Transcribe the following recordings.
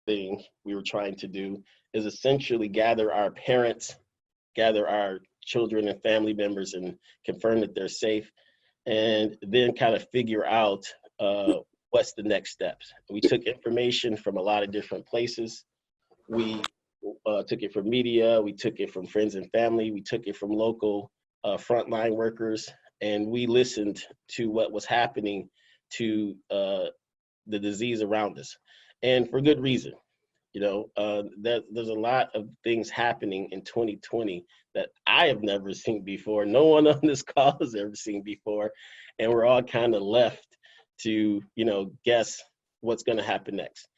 thing we were trying to do is essentially gather our parents, gather our children and family members and confirm that they're safe, and then kind of figure out what's the next steps. We took information from a lot of different places. We took it from media, we took it from friends and family, we took it from local frontline workers, and we listened to what was happening to the disease around us, and for good reason. There's a lot of things happening in 2020 that I have never seen before. No one on this call has ever seen before, and we're all kind of left to, guess what's going to happen next.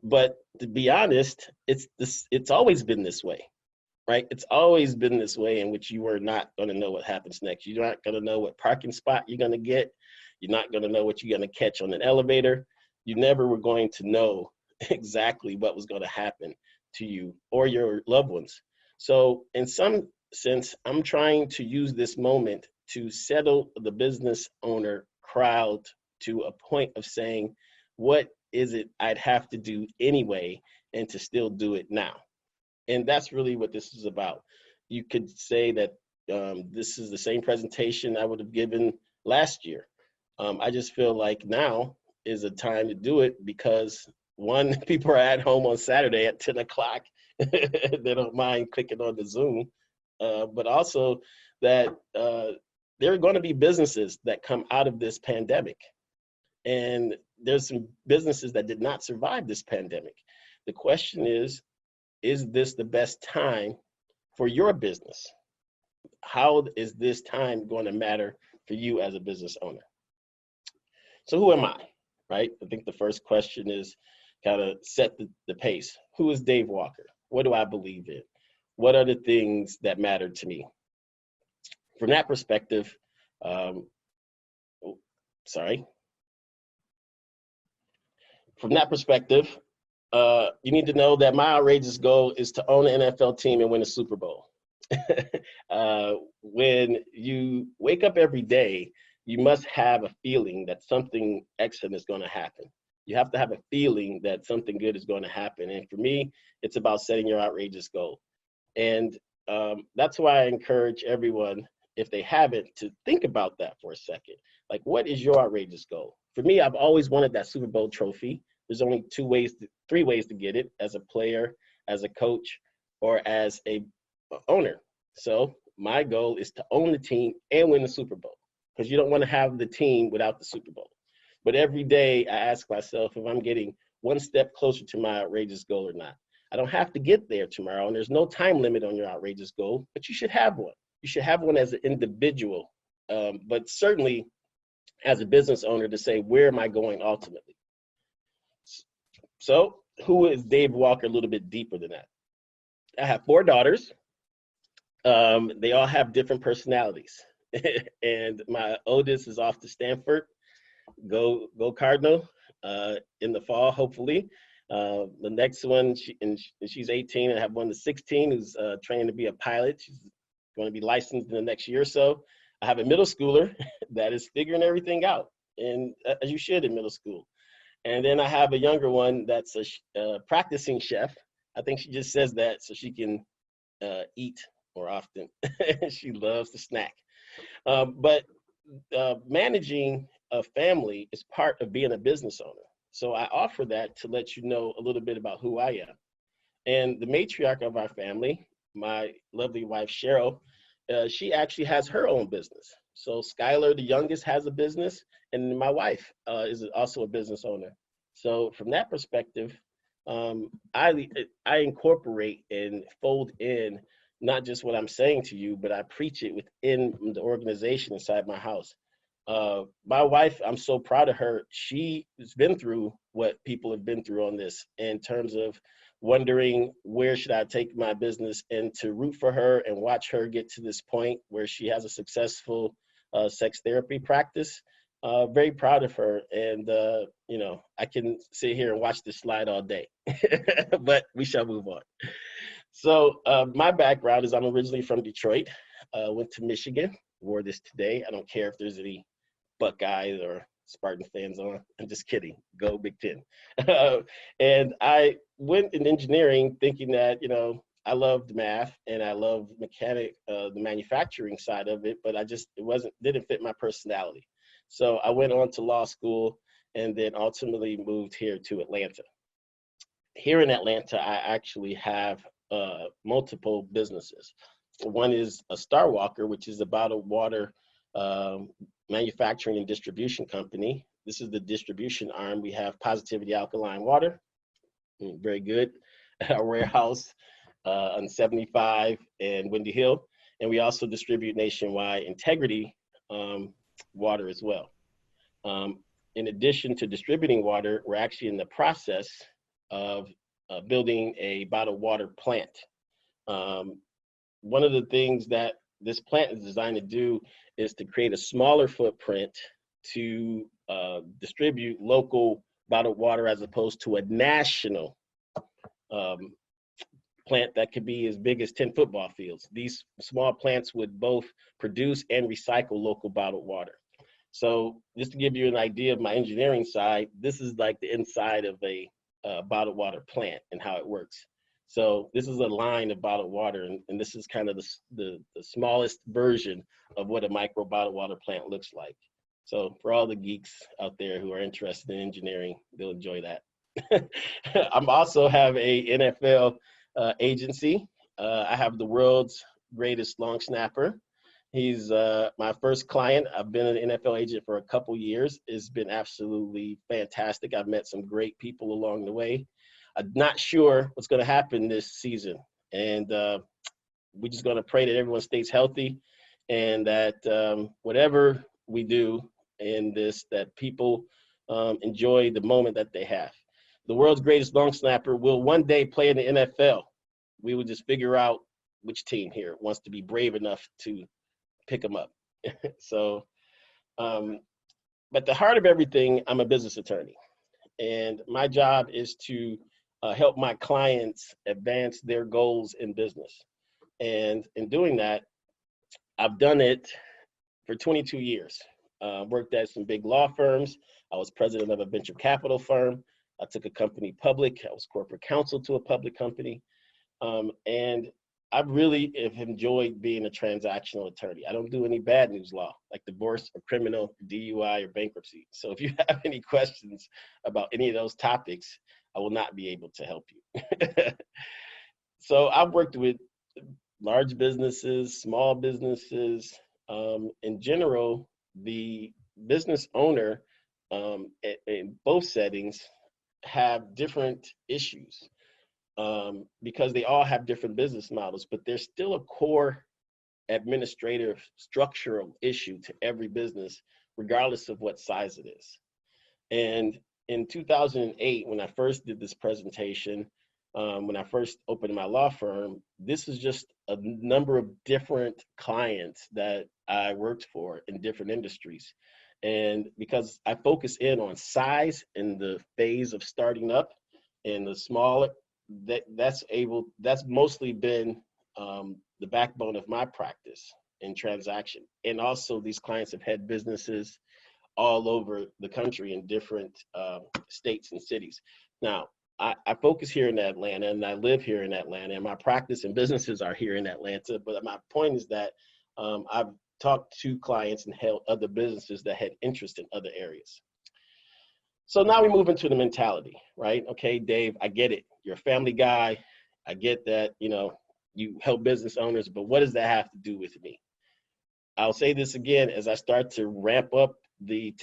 But to be honest, it's always been this way, right? It's always been this way in which you are not going to know what happens next. You're not going to know what parking spot you're going to get. You're not going to know what you're going to catch on an elevator. You never were going to know exactly what was going to happen to you or your loved ones. So in some sense, I'm trying to use this moment to settle the business owner crowd to a point of saying, what is it I'd have to do anyway and to still do it now? And that's really what this is about. You could say that this is the same presentation I would have given last year. I just feel like now is a time to do it because one, people are at home on Saturday at 10 o'clock. They don't mind clicking on the Zoom, but also that there are going to be businesses that come out of this pandemic. And there's some businesses that did not survive this pandemic. The question is this the best time for your business? How is this time going to matter for you as a business owner? So who am I, right? I think the first question is kind of set the pace. Who is Dave Walker? What do I believe in? What are the things that matter to me? From that perspective, From that perspective, you need to know that my outrageous goal is to own an NFL team and win a Super Bowl. When you wake up every day, you must have a feeling that something excellent is going to happen. You have to have a feeling that something good is going to happen. And for me, it's about setting your outrageous goal. And that's why I encourage everyone, if they haven't, to think about that for a second. Like, what is your outrageous goal? For me, I've always wanted that Super Bowl trophy. There's only three ways to get it: as a player, as a coach, or as a owner. So my goal is to own the team and win the Super Bowl, because you don't want to have the team without the Super Bowl. But every day I ask myself if I'm getting one step closer to my outrageous goal or not. I don't have to get there tomorrow, and there's no time limit on your outrageous goal, but you should have one. You should have one as an individual, but certainly as a business owner to say, where am I going ultimately? So who is Dave Walker? A little bit deeper than that. I have 4 daughters. They all have different personalities. And my oldest is off to Stanford. Go Cardinal in the fall, hopefully. The next one, she's 18. I have one that's 16 who's training to be a pilot. She's going to be licensed in the next year or so. I have a middle schooler that is figuring everything out, and as you should in middle school. And then I have a younger one that's a practicing chef. I think she just says that so she can eat more often. She loves to snack. But managing a family is part of being a business owner. So I offer that to let you know a little bit about who I am. And the matriarch of our family, my lovely wife, Cheryl, she actually has her own business. So Skylar, the youngest, has a business, and my wife is also a business owner. So from that perspective, I incorporate and fold in not just what I'm saying to you, but I preach it within the organization inside my house. My wife, I'm so proud of her. She has been through what people have been through on this in terms of wondering where should I take my business, and to root for her and watch her get to this point where she has a successful sex therapy practice. Very proud of her. And, I can sit here and watch this slide all day, but we shall move on. So my background is I'm originally from Detroit, went to Michigan, wore this today. I don't care if there's any Buckeyes or Spartan fans on. I'm just kidding. Go Big Ten. And I went in engineering thinking that, I loved math and I loved the manufacturing side of it, but didn't fit my personality. So I went on to law school and then ultimately moved here to Atlanta. Here in Atlanta, I actually have multiple businesses. One is a Star Walker, which is a bottled water manufacturing and distribution company. This is the distribution arm. We have Positivity Alkaline Water, very good, our warehouse on 75 and Windy Hill. And we also distribute nationwide Integrity water as well. In addition to distributing water, we're actually in the process of building a bottled water plant. One of the things that this plant is designed to do is to create a smaller footprint to distribute local bottled water as opposed to a national plant that could be as big as 10 football fields. These small plants would both produce and recycle local bottled water. So just to give you an idea of my engineering side, this is like the inside of a bottled water plant and how it works. So this is a line of bottled water, and this is kind of the smallest version of what a micro bottled water plant looks like. So for all the geeks out there who are interested in engineering, they'll enjoy that. I'm also have a NFL agency. I have the world's greatest long snapper. He's my first client. I've been an NFL agent for a couple years. It's been absolutely fantastic. I've met some great people along the way. I'm not sure what's going to happen this season. And we're just going to pray that everyone stays healthy and that whatever we do in this, that people enjoy the moment that they have. The world's greatest long snapper will one day play in the NFL. We will just figure out which team here wants to be brave enough to pick them up. So, but the heart of everything, I'm a business attorney. And my job is to help my clients advance their goals in business. And in doing that, I've done it for 22 years. Worked at some big law firms. I was president of a venture capital firm. I took a company public. I was corporate counsel to a public company. And I really have enjoyed being a transactional attorney. I don't do any bad news law, like divorce or criminal, DUI or bankruptcy. So if you have any questions about any of those topics, I will not be able to help you. So I've worked with large businesses, small businesses. In general, the business owner in both settings have different issues. Because they all have different business models, but there's still a core administrative structural issue to every business, regardless of what size it is. And in 2008, when I first did this presentation, when I first opened my law firm, this is just a number of different clients that I worked for in different industries. And because I focus in on size in the phase of starting up and the smaller, that's mostly been the backbone of my practice in transaction. And also these clients have had businesses all over the country in different states and cities. Now, I focus here in Atlanta and I live here in Atlanta and my practice and businesses are here in Atlanta. But my point is that I've talked to clients and held other businesses that had interest in other areas. So now we move into the mentality, right? Okay, Dave, I get it. You're a family guy. I get that, you help business owners, but what does that have to do with me? I'll say this again as I start to ramp up the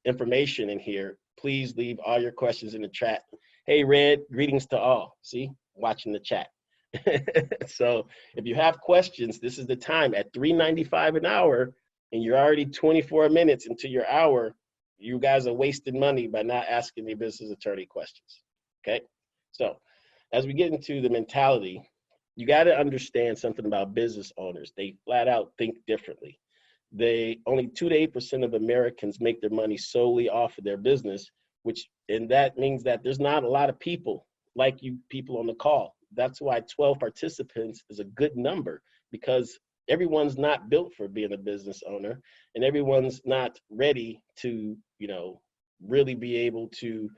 information in here. Please leave all your questions in the chat. Hey, Red, greetings to all. See, watching the chat. So if you have questions, this is the time at $3.95 an hour, and you're already 24 minutes into your hour. You guys are wasting money by not asking the business attorney questions, okay? So as we get into the mentality, you got to understand something about business owners. They flat out think differently. Only 2 to 8% of Americans make their money solely off of their business, and that means that there's not a lot of people like you people on the call. That's why 12 participants is a good number, because everyone's not built for being a business owner, and everyone's not ready to, really be able to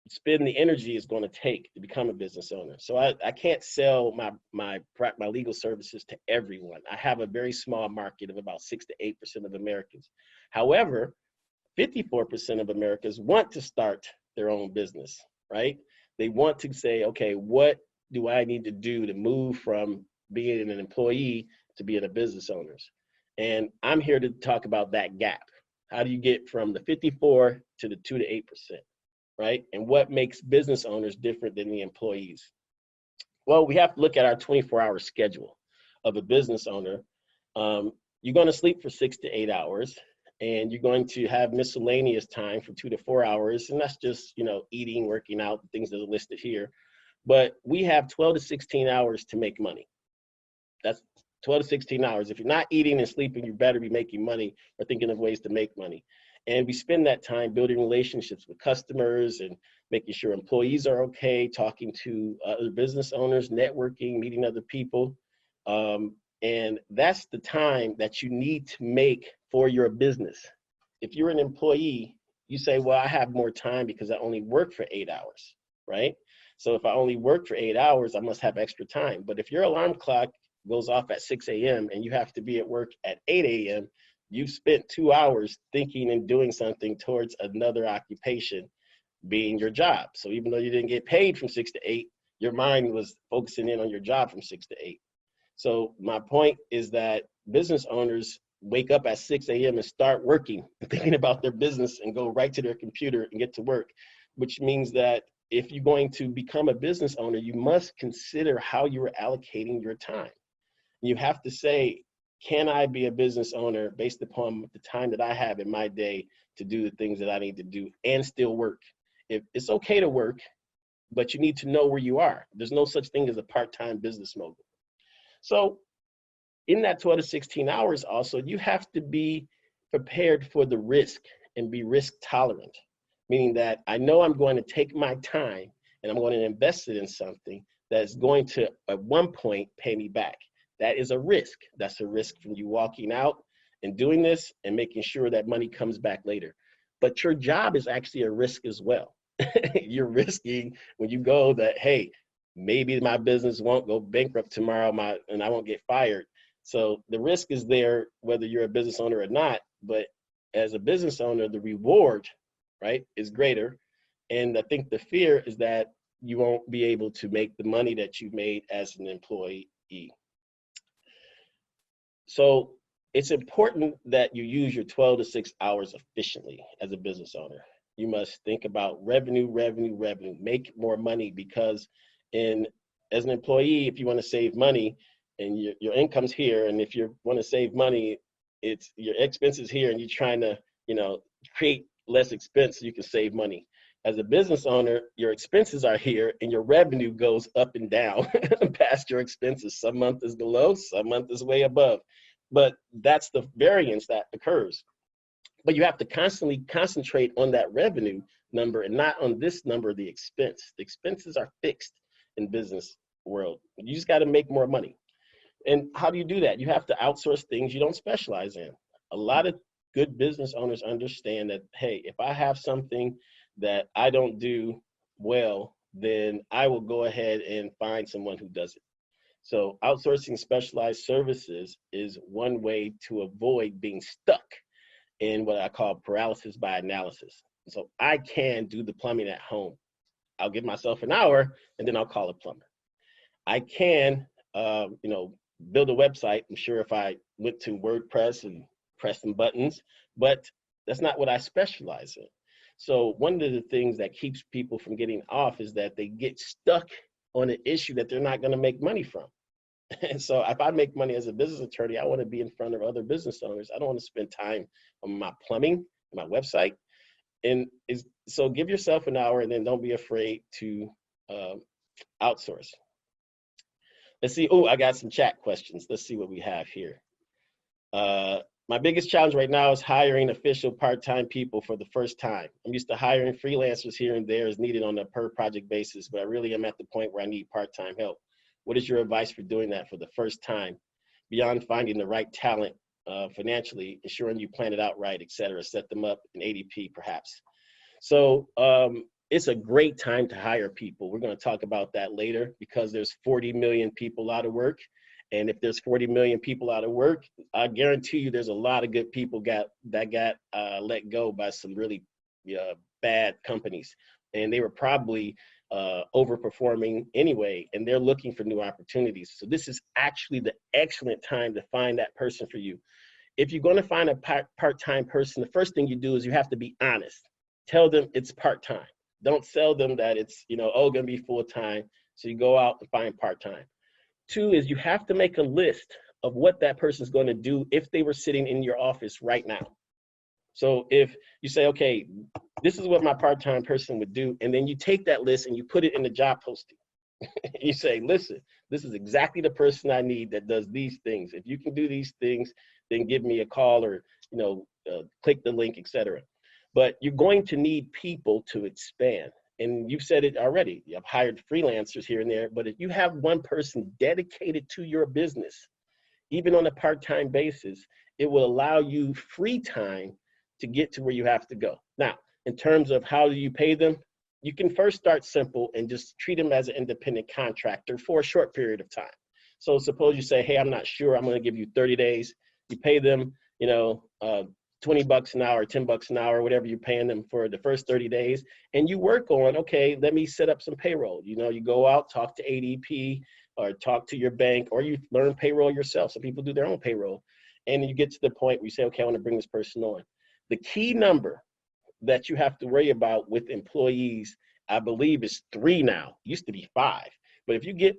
spend the energy it's going to take to become a business owner. So I can't sell my legal services to everyone. I have a very small market of about 6 to 8% of Americans. However, 54% of Americans want to start their own business, right? They want to say, okay, what do I need to do to move from being an employee to being a business owner? And I'm here to talk about that gap. How do you get from the 54 to the 2 to 8%? Right? And what makes business owners different than the employees? Well, we have to look at our 24-hour schedule of a business owner. You're going to sleep for 6 to 8 hours, and you're going to have miscellaneous time for 2 to 4 hours. And that's just, eating, working out, things that are listed here. But we have 12 to 16 hours to make money. That's 12 to 16 hours. If you're not eating and sleeping, you better be making money or thinking of ways to make money. And we spend that time building relationships with customers and making sure employees are okay, talking to other business owners, networking, meeting other people. And that's the time that you need to make for your business. If you're an employee, you say, well, I have more time because I only work for 8 hours, right? So if I only work for 8 hours, I must have extra time. But if your alarm clock goes off at 6 a.m. and you have to be at work at 8 a.m., you've spent 2 hours thinking and doing something towards another occupation being your job. So even though you didn't get paid from 6 to 8, your mind was focusing in on your job from 6 to 8. So my point is that business owners wake up at 6 a.m. and start working and thinking about their business and go right to their computer and get to work, which means that if you're going to become a business owner, you must consider how you're allocating your time. You have to say, can I be a business owner based upon the time that I have in my day to do the things that I need to do and still work? If it's okay to work, but you need to know where you are. There's no such thing as a part-time business mogul. So in that 12 to 16 hours also, you have to be prepared for the risk and be risk tolerant, meaning that I know I'm going to take my time and I'm going to invest it in something that's going to, at one point, pay me back. That is a risk. That's a risk from you walking out and doing this and making sure that money comes back later. But your job is actually a risk as well. You're risking when you go that, hey, maybe my business won't go bankrupt tomorrow and I won't get fired. So the risk is there whether you're a business owner or not. But as a business owner, the reward, right, is greater. And I think the fear is that you won't be able to make the money that you made as an employee. So it's important that you use your 12 to 6 hours efficiently as a business owner. You must think about revenue, make more money, because as an employee, if you want to save money and your income's here, and if you want to save money, it's your expenses here, and you're trying to, create less expense so you can save money. As a business owner, your expenses are here and your revenue goes up and down past your expenses. Some month is below, some month is way above. But that's the variance that occurs. But you have to constantly concentrate on that revenue number and not on this number, the expense. The expenses are fixed in business world. You just got to make more money. And how do you do that? You have to outsource things you don't specialize in. A lot of good business owners understand that, hey, if I have something that I don't do well, then I will go ahead and find someone who does it. So outsourcing specialized services is one way to avoid being stuck in what I call paralysis by analysis. So I can do the plumbing at home. I'll give myself an hour and then I'll call a plumber. I can, build a website. I'm sure if I went to WordPress and pressed some buttons, but that's not what I specialize in. So one of the things that keeps people from getting off is that they get stuck on an issue that they're not going to make money from. And so if I make money as a business attorney, I want to be in front of other business owners. I don't want to spend time on my plumbing, my website. So give yourself an hour and then don't be afraid to outsource. Let's see. Oh, I got some chat questions. Let's see what we have here. My biggest challenge right now is hiring official part-time people for the first time. I'm used to hiring freelancers here and there as needed on a per project basis, but I really am at the point where I need part-time help. What is your advice for doing that for the first time? beyond finding the right talent financially, ensuring you plan it out right, et cetera, set them up in ADP perhaps. So it's a great time to hire people. We're going to talk about that later because there's 40 million people out of work. And if there's 40 million people out of work, I guarantee you there's a lot of good people got let go by some really bad companies. And they were probably overperforming anyway, and they're looking for new opportunities. So this is actually the excellent time to find that person for you. If you're going to find a part-time person, the first thing you do is you have to be honest. Tell them it's part-time. Don't sell them that it's, going to be full-time. So you go out and find part-time. Two is you have to make a list of what that person's going to do if they were sitting in your office right now. So if you say, okay, this is what my part-time person would do, and then you take that list and you put it in the job posting. You say, listen, this is exactly the person I need that does these things. If you can do these things, then give me a call or, click the link, etc. But you're going to need people to expand. And you've said it already. I've hired freelancers here and there, but if you have one person dedicated to your business, even on a part-time basis, it will allow you free time to get to where you have to go. Now, in terms of how do you pay them, you can first start simple and just treat them as an independent contractor for a short period of time. So suppose you say, hey, I'm not sure, I'm going to give you 30 days. You pay them, 20 bucks an hour, 10 bucks an hour, whatever you're paying them for the first 30 days. And you work on, okay, let me set up some payroll. You go out, talk to ADP or talk to your bank, or you learn payroll yourself. Some people do their own payroll. And you get to the point where you say, okay, I want to bring this person on. The key number that you have to worry about with employees, I believe, is 3 now. It used to be 5. But if you get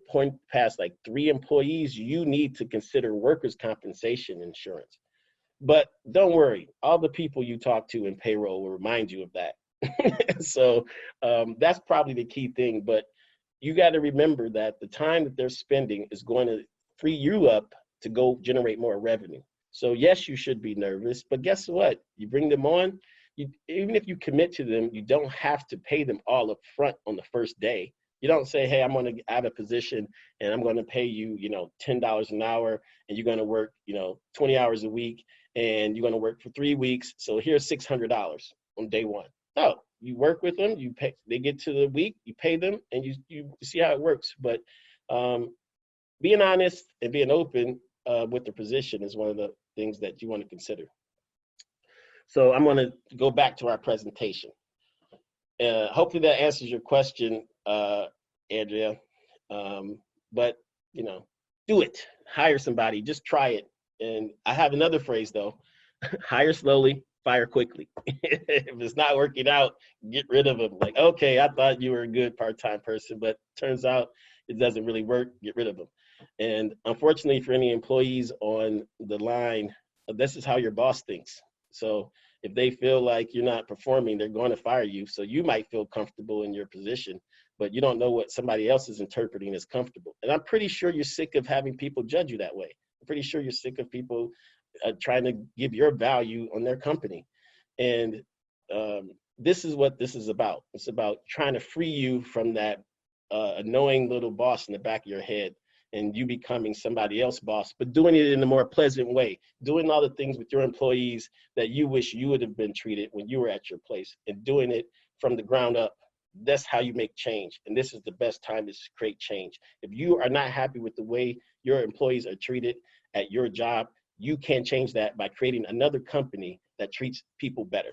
past like 3 employees, you need to consider workers' compensation insurance. But don't worry, all the people you talk to in payroll will remind you of that. So that's probably the key thing. But you got to remember that the time that they're spending is going to free you up to go generate more revenue. So yes, you should be nervous, but guess what? You bring them on, even if you commit to them, you don't have to pay them all up front on the first day. You don't say, hey, I'm going to add a position and I'm going to pay you, $10 an hour and you're going to work, 20 hours a week and you're going to work for 3 weeks. So here's $600 on day one. No, you work with them, you pay, they get to the week, you pay them and you see how it works. But being honest and being open with the position is one of the things that you want to consider. So I'm going to go back to our presentation. Hopefully that answers your question, Andrea. But, do it. Hire somebody. Just try it. And I have another phrase, though. Hire slowly, fire quickly. If it's not working out, get rid of them. Like, okay, I thought you were a good part-time person, but turns out it doesn't really work. Get rid of them. And unfortunately, for any employees on the line, this is how your boss thinks. So if they feel like you're not performing, they're going to fire you. So you might feel comfortable in your position, but you don't know what somebody else is interpreting as comfortable. And I'm pretty sure you're sick of having people judge you that way. I'm pretty sure you're sick of people trying to give your value on their company. And this is what this is about. It's about trying to free you from that annoying little boss in the back of your head and you becoming somebody else's boss, but doing it in a more pleasant way, doing all the things with your employees that you wish you would have been treated when you were at your place, and doing it from the ground up. That's how you make change. And this is the best time to create change. If you are not happy with the way your employees are treated at your job, you can change that by creating another company that treats people better.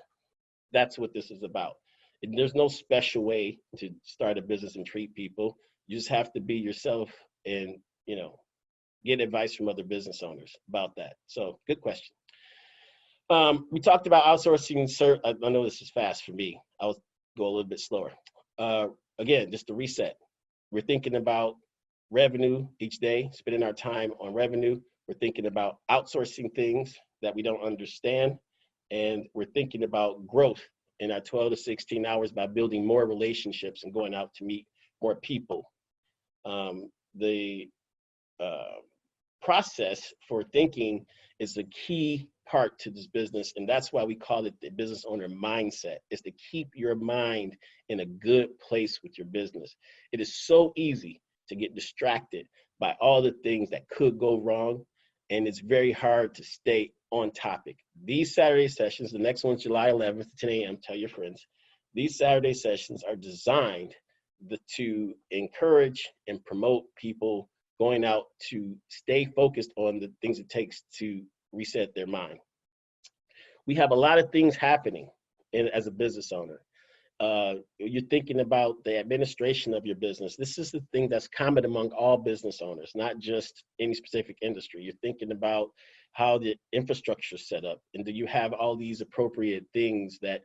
That's what this is about. And there's no special way to start a business and treat people. You just have to be yourself and get advice from other business owners about that. So good question. We talked about outsourcing. I know this is fast for me. I'll go a little bit slower. Again, just to reset, we're thinking about revenue each day, spending our time on revenue. We're thinking about outsourcing things that we don't understand. And we're thinking about growth in our 12 to 16 hours by building more relationships and going out to meet more people. The process for thinking is the key part to this business, and that's why we call it the business owner mindset. Is to keep your mind in a good place with your business. It is so easy to get distracted by all the things that could go wrong, and it's very hard to stay on topic. These Saturday sessions, the next one's July 11th, 10 a.m., tell your friends. These Saturday sessions are designed to encourage and promote people going out to stay focused on the things it takes to reset their mind. We have a lot of things happening as a business owner. You're thinking about the administration of your business. This is the thing that's common among all business owners, not just any specific industry. You're thinking about how the infrastructure is set up, and do you have all these appropriate things that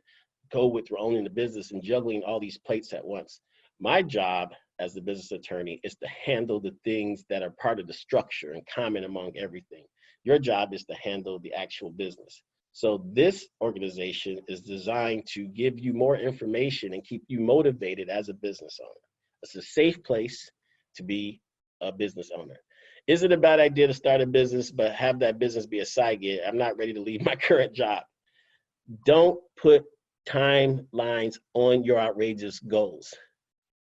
go with owning the business and juggling all these plates at once. My job as the business attorney is to handle the things that are part of the structure and common among everything. Your job is to handle the actual business. So this organization is designed to give you more information and keep you motivated as a business owner. It's a safe place to be a business owner. Is it a bad idea to start a business but have that business be a side gig? I'm not ready to leave my current job. Don't put timelines on your outrageous goals.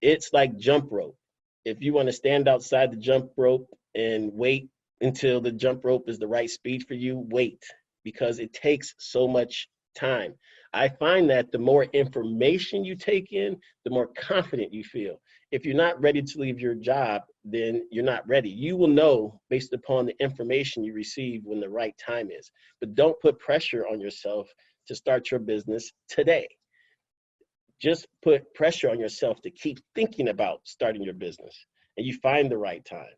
It's like jump rope. If you want to stand outside the jump rope and wait until the jump rope is the right speed for you, wait, because it takes so much time. I find that the more information you take in, the more confident you feel. If you're not ready to leave your job, then you're not ready. You will know based upon the information you receive when the right time is. But don't put pressure on yourself to start your business today. Just put pressure on yourself to keep thinking about starting your business, and you find the right time.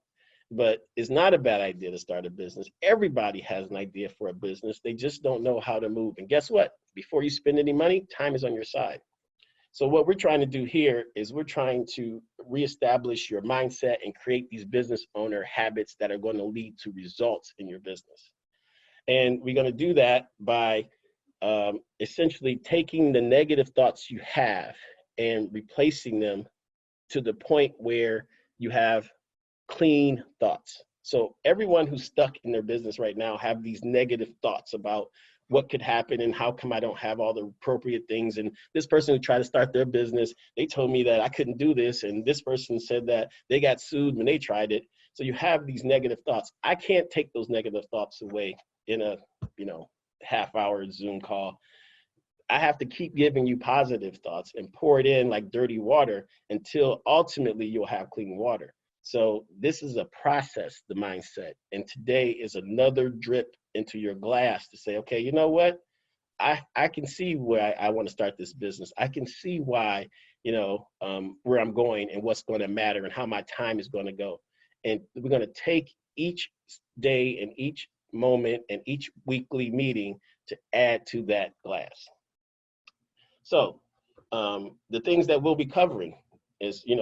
But it's not a bad idea to start a business. Everybody has an idea for a business. They just don't know how to move. And guess what? Before you spend any money, time is on your side. So what we're trying to do here is we're trying to reestablish your mindset and create these business owner habits that are going to lead to results in your business. And we're going to do that by essentially taking the negative thoughts you have and replacing them to the point where you have clean thoughts. So everyone who's stuck in their business right now have these negative thoughts about what could happen and how come I don't have all the appropriate things. And this person who tried to start their business, they told me that I couldn't do this. And this person said that they got sued when they tried it. So you have these negative thoughts. I can't take those negative thoughts away in a, half-hour Zoom call. I have to keep giving you positive thoughts and pour it in like dirty water until ultimately you'll have clean water. So this is a process, the mindset. And today is another drip into your glass to say, okay, you know what? I can see where I want to start this business. I can see why, where I'm going and what's going to matter and how my time is going to go. And we're going to take each day and each moment and each weekly meeting to add to that glass. So the things that we'll be covering is, we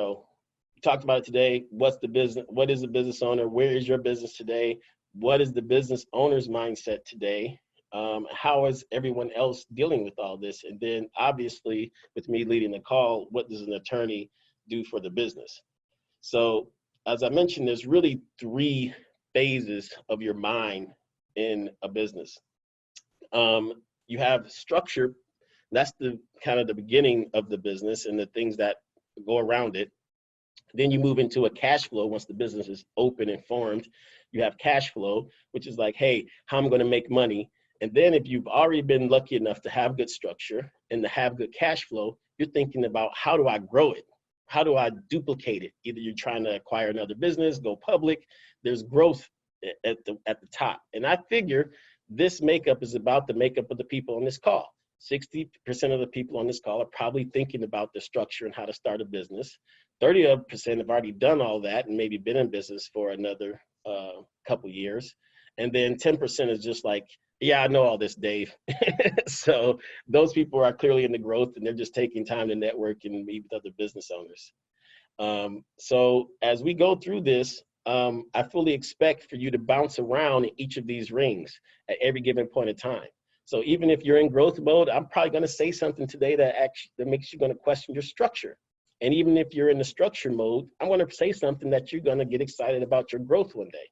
talked about it today. What's the business? What is a business owner? Where is your business today? What is the business owner's mindset today? How is everyone else dealing with all this? And then obviously with me leading the call, what does an attorney do for the business? So as I mentioned, there's really 3 phases of your mind in a business. You have structure. That's the kind of the beginning of the business and the things that go around it. Then you move into a cash flow. Once the business is open and formed, you have cash flow, which is like, hey, how I'm going to make money. And then if you've already been lucky enough to have good structure and to have good cash flow, you're thinking about how do I grow it? How do I duplicate it? Either you're trying to acquire another business, go public. There's growth at the top. And I figure this makeup is about the makeup of the people on this call. 60% of the people on this call are probably thinking about the structure and how to start a business. 30% have already done all that and maybe been in business for another couple years. And then 10% is just like, yeah, I know all this, Dave. So those people are clearly in the growth and they're just taking time to network and meet with other business owners. So as we go through this, I fully expect for you to bounce around in each of these rings at every given point in time. So even if you're in growth mode, I'm probably going to say something today that makes you going to question your structure. And even if you're in the structure mode, I'm going to say something that you're going to get excited about your growth one day.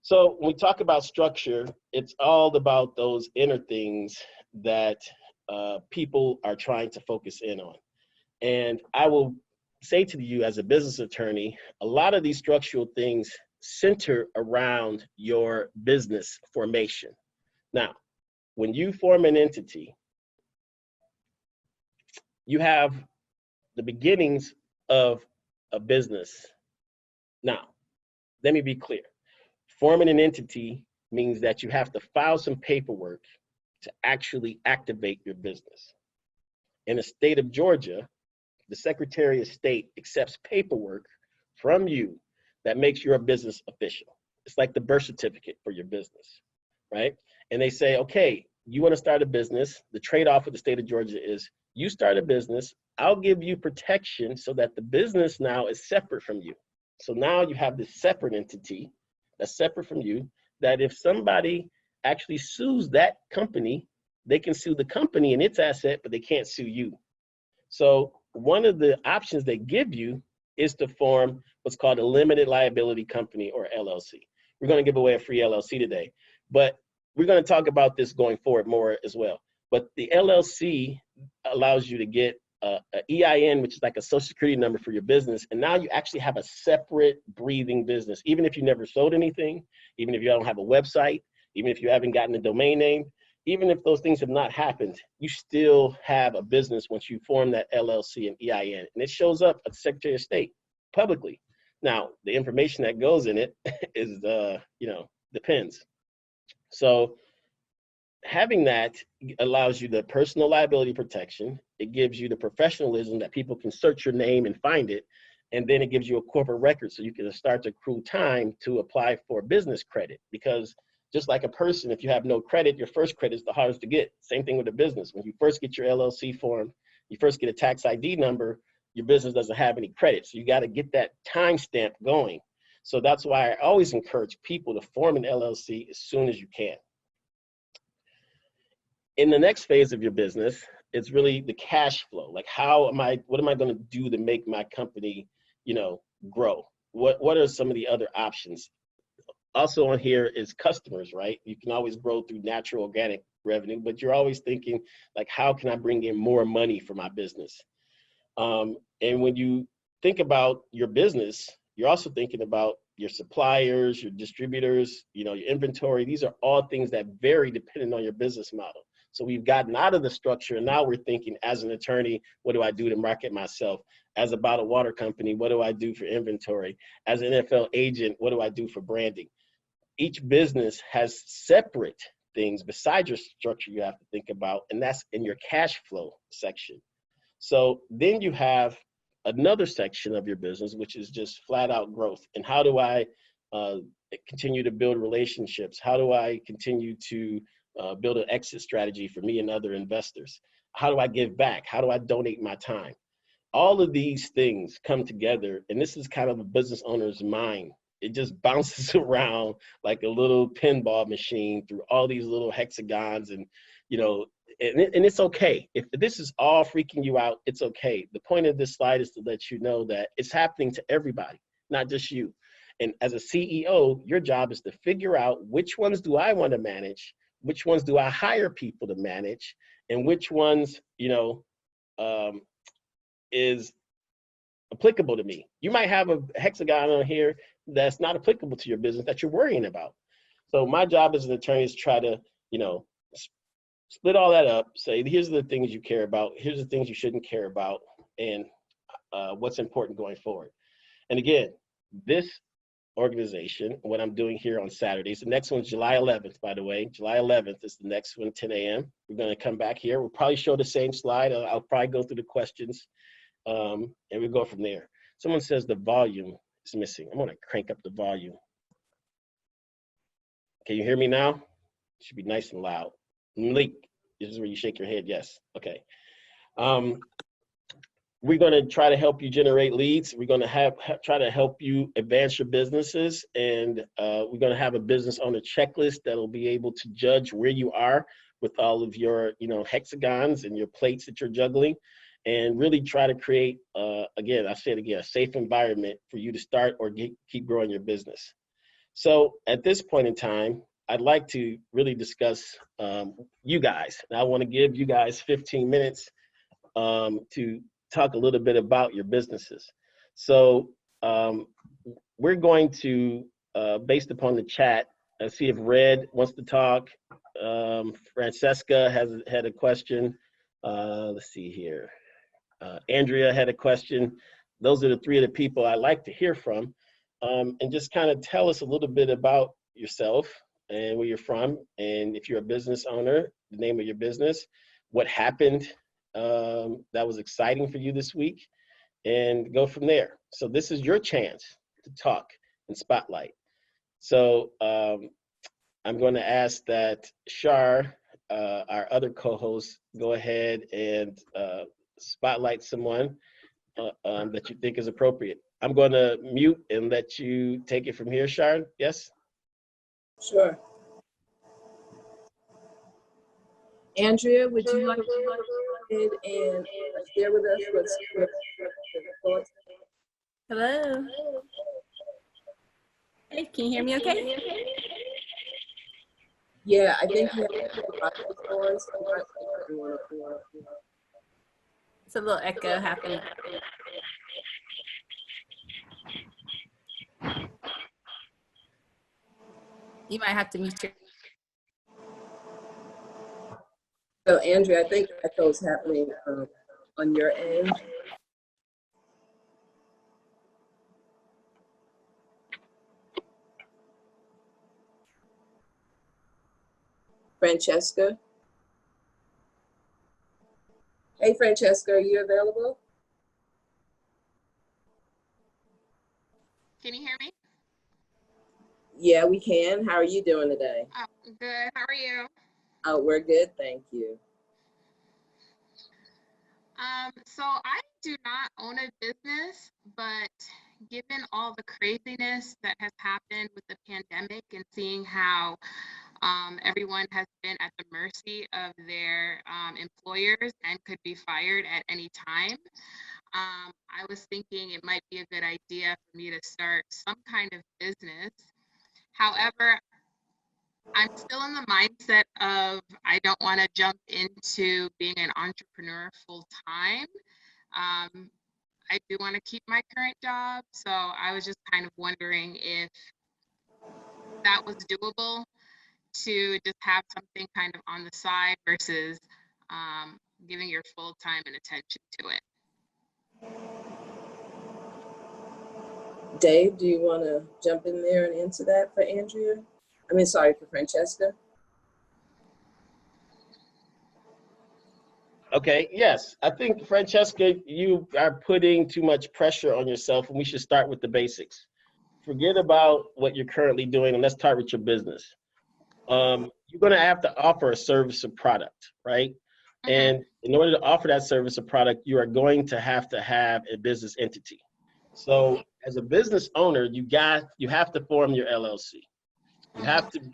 So when we talk about structure, it's all about those inner things that people are trying to focus in on. And I will say to you as a business attorney, a lot of these structural things center around your business formation. Now, when you form an entity, you have the beginnings of a business. Now, let me be clear. Forming an entity means that you have to file some paperwork to actually activate your business. In the state of Georgia, the Secretary of State accepts paperwork from you that makes your business official. It's like the birth certificate for your business, right? And they say, okay, you want to start a business. The trade-off with the state of Georgia is you start a business, I'll give you protection so that the business now is separate from you. So now you have this separate entity that's separate from you, that if somebody actually sues that company, they can sue the company and its asset, but they can't sue you. So one of the options they give you is to form what's called a limited liability company, or LLC. We're going to give away a free LLC today, but we're going to talk about this going forward more as well. But the LLC allows you to get a EIN, which is like a social security number for your business. And now you actually have a separate breathing business. Even if you never sold anything, even if you don't have a website, even if you haven't gotten a domain name, even if those things have not happened, you still have a business once you form that LLC and EIN. And it shows up at the Secretary of State publicly. Now, the information that goes in it is, depends. So having that allows you the personal liability protection. It gives you the professionalism that people can search your name and find it. And then it gives you a corporate record so you can start to accrue time to apply for business credit. Because just like a person, if you have no credit, your first credit is the hardest to get. Same thing with a business. When you first get your LLC form, you first get a tax ID number, your business doesn't have any credit. So you got to get that timestamp going. So that's why I always encourage people to form an LLC as soon as you can. In the next phase of your business, it's really the cash flow. Like, what am I going to do to make my company, grow? What are some of the other options? Also on here is customers, right? You can always grow through natural organic revenue, but you're always thinking, like, how can I bring in more money for my business? And when you think about your business, you're also thinking about your suppliers, your distributors, your inventory. These are all things that vary depending on your business model. So we've gotten out of the structure, and now we're thinking, as an attorney, what do I do to market myself? As a bottled water company, what do I do for inventory? As an NFL agent, what do I do for branding? Each business has separate things besides your structure you have to think about, and that's in your cash flow section. So then you have another section of your business, which is just flat out growth. And how do I continue to build relationships? How do I continue to build an exit strategy for me and other investors? How do I give back? How do I donate my time? All of these things come together, and this is kind of a business owner's mind. It just bounces around like a little pinball machine through all these little hexagons, and and it's okay. If this is all freaking you out, it's okay. The point of this slide is to let you know that it's happening to everybody, not just you. And as a CEO, your job is to figure out which ones do I want to manage, which ones do I hire people to manage, and which ones, is applicable to me. You might have a hexagon on here that's not applicable to your business that you're worrying about. So my job as an attorney is to try to, split all that up, say, here's the things you care about, here's the things you shouldn't care about, and what's important going forward. And again, this organization, what I'm doing here on Saturdays, the next one's July 11th, by the way. July 11th is the next one, 10 a.m. We're going to come back here. We'll probably show the same slide. I'll probably go through the questions, and we'll go from there. Someone says the volume is missing. I'm going to crank up the volume. Can you hear me now? It should be nice and loud. Malik, this is where you shake your head. Yes. Okay. We're going to try to help you generate leads. We're going to try to help you advance your businesses, and we're going to have a business owner checklist that'll be able to judge where you are with all of your, hexagons and your plates that you're juggling, and really try to create, again, I say it again, a safe environment for you to start or keep growing your business. So at this point in time, I'd like to really discuss you guys. And I want to give you guys 15 minutes to talk a little bit about your businesses. So we're going to based upon the chat. Let's see if Red wants to talk. Francesca has had a question. Let's see here. Andrea had a question. Those are the three of the people I'd like to hear from. And just kind of tell us a little bit about yourself and where you're from. And if you're a business owner, the name of your business, what happened that was exciting for you this week, and go from there. So this is your chance to talk and spotlight. So I'm going to ask that Shar, our other co-host, go ahead and spotlight someone that you think is appropriate. I'm going to mute and let you take it from here, Shar. Yes? Sure. Andrea, would you like to go ahead and share with us what's your thoughts? Hello. Hey, can you hear me okay? Yeah, I think you have It's a little echo happening. You might have to mute your. So, Andrea, I think echo's happening on your end. Francesca? Hey, Francesca, are you available? Can you hear me? Yeah, we can. How are you doing today? Oh, good. How are you? Oh, we're good, thank you. So I do not own a business, but given all the craziness that has happened with the pandemic and seeing how everyone has been at the mercy of their employers and could be fired at any time, I was thinking it might be a good idea for me to start some kind of business. However, I'm still in the mindset of I don't want to jump into being an entrepreneur full time. I do want to keep my current job, so I was just kind of wondering if that was doable to just have something kind of on the side versus giving your full time and attention to it. Dave, do you want to jump in there and answer that for Andrea? I mean, sorry, for Francesca. Okay, yes. I think, Francesca, you are putting too much pressure on yourself, and we should start with the basics. Forget about what you're currently doing, and let's start with your business. You're going to have to offer a service or product, right? And in order to offer that service or product, you are going to have a business entity. So as a business owner, you have to form your LLC.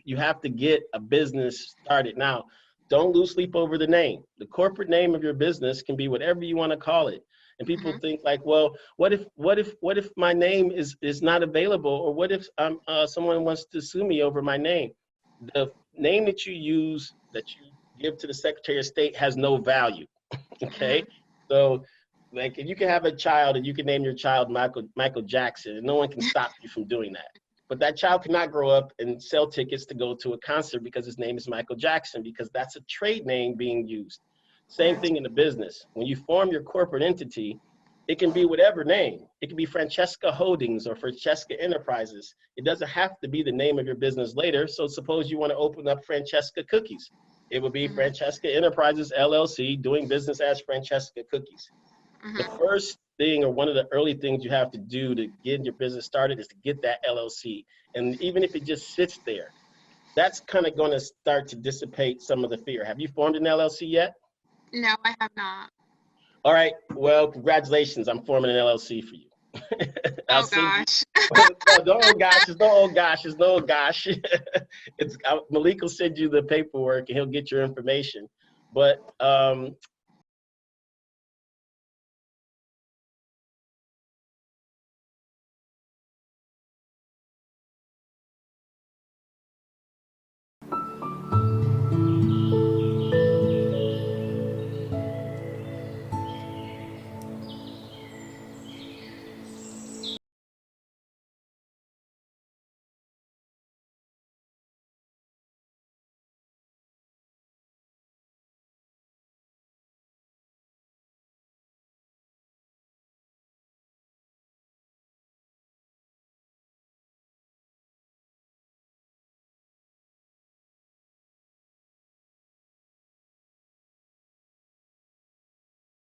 You have to get a business started. Now, don't lose sleep over the name. The corporate name of your business can be whatever you want to call it. And people think like, well, what if my name is not available, or what if someone wants to sue me over my name? The name that you use, that you give to the Secretary of State, has no value. Okay, so like you can have a child and you can name your child Michael Jackson, and no one can stop you from doing that. But that child cannot grow up and sell tickets to go to a concert because his name is Michael Jackson, because that's a trade name being used. Same thing in the business. When you form your corporate entity, it can be whatever name. It can be Francesca Holdings or Francesca Enterprises. It doesn't have to be the name of your business later. So suppose you want to open up Francesca Cookies. It would be Francesca Enterprises LLC, doing business as Francesca Cookies. The first thing, or one of the early things you have to do to get your business started, is to get that LLC. And even if it just sits there, that's kind of going to start to dissipate some of the fear. Have you formed an LLC yet? No, I have not. All right. Well, congratulations. I'm forming an LLC for you. Oh gosh. No gosh. There's no oh gosh. There's no oh gosh. Malik will send you the paperwork and he'll get your information. But